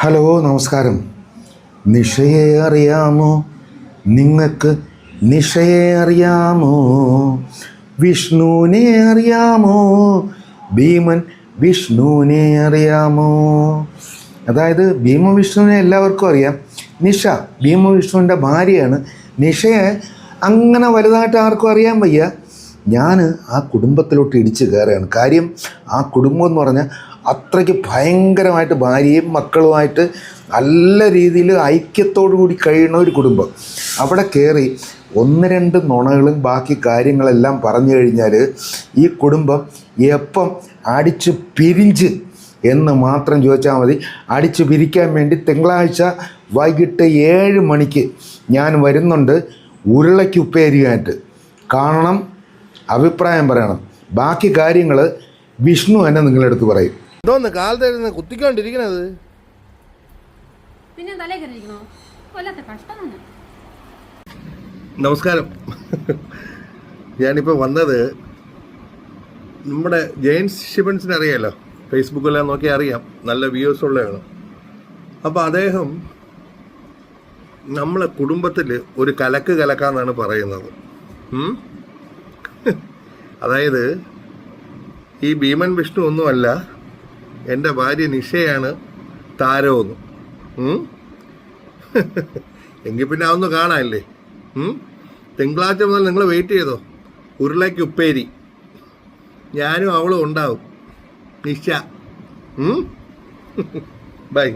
Hello, നമസ്കാരം. നിഷയെ അറിയാമോ? നിങ്ങൾക്ക് നിഷയെ അറിയാമോ? വിഷ്ണുവിനെ അറിയാമോ? ഭീമൻ വിഷ്ണുവിനെ അറിയാമോ? അതായത് ഭീമവിഷ്ണുവിനെ എല്ലാവർക്കും അറിയാം. നിഷ ഭീമവിഷ്ണുവിൻ്റെ ഭാര്യയാണ്. നിഷയെ അങ്ങനെ വലുതായിട്ട് ആർക്കും അറിയാൻ വയ്യ. ഞാൻ ആ കുടുംബത്തിലോട്ട് ഇടിച്ച് കയറുകയാണ്. കാര്യം ആ കുടുംബം എന്ന് പറഞ്ഞാൽ അത്രയ്ക്ക് ഭയങ്കരമായിട്ട് ഭാര്യയും മക്കളുമായിട്ട് നല്ല രീതിയിൽ ഐക്യത്തോടു കൂടി കഴിയുന്ന ഒരു കുടുംബം. അവിടെ കയറി ഒന്ന് രണ്ട് നുണകളും ബാക്കി കാര്യങ്ങളെല്ലാം പറഞ്ഞു കഴിഞ്ഞാൽ ഈ കുടുംബം എപ്പം അടിച്ച് പിരിഞ്ച് എന്ന് മാത്രം ചോദിച്ചാൽ മതി. അടിച്ച് പിരിക്കാൻ വേണ്ടി തിങ്കളാഴ്ച വൈകിട്ട് 7 മണിക്ക് ഞാൻ വരുന്നുണ്ട്. ഉരുളയ്ക്ക് ഉപ്പേരിയായിട്ട് കാണണം, അഭിപ്രായം പറയണം. ബാക്കി കാര്യങ്ങൾ വിഷ്ണു എന്നെ നിങ്ങളുടെ അടുത്ത് പറയും. എന്തോന്ന് കാലത്തായിരുന്നു കുത്തിക്കൊണ്ടിരിക്കണത്? പിന്നെ തലേ കയറിയിരിക്കണോ? വല്ലാത്ത കഷ്ടമാണ്. നമസ്കാരം. ഞാനിപ്പോൾ വന്നത് നമ്മുടെ ജെയിംസ് ഷിബൻസിനെ അറിയാമല്ലോ, ഫേസ്ബുക്കെല്ലാം നോക്കി അറിയാം, നല്ല വ്യൂസ് ഉള്ളതാണ്. അപ്പോൾ അദ്ദേഹം നമ്മളെ കുടുംബത്തിൽ ഒരു കലക്ക് കലക്കാന്നാണ് പറയുന്നത്. അതായത് ഈ ഭീമൻ വിഷ്ണു ഒന്നുമല്ല, എൻ്റെ ഭാര്യ നിഷയാണ് താരമെന്ന്. എങ്കിൽ പിന്നെ അതൊന്ന് കാണാനില്ലേ? തിങ്കളാഴ്ച മുതൽ നിങ്ങൾ വെയിറ്റ് ചെയ്തോ. ഉരുളയ്ക്ക് ഉപ്പേരി ഞാനും അവളും ഉണ്ടാവും. നിഷ. ബൈ.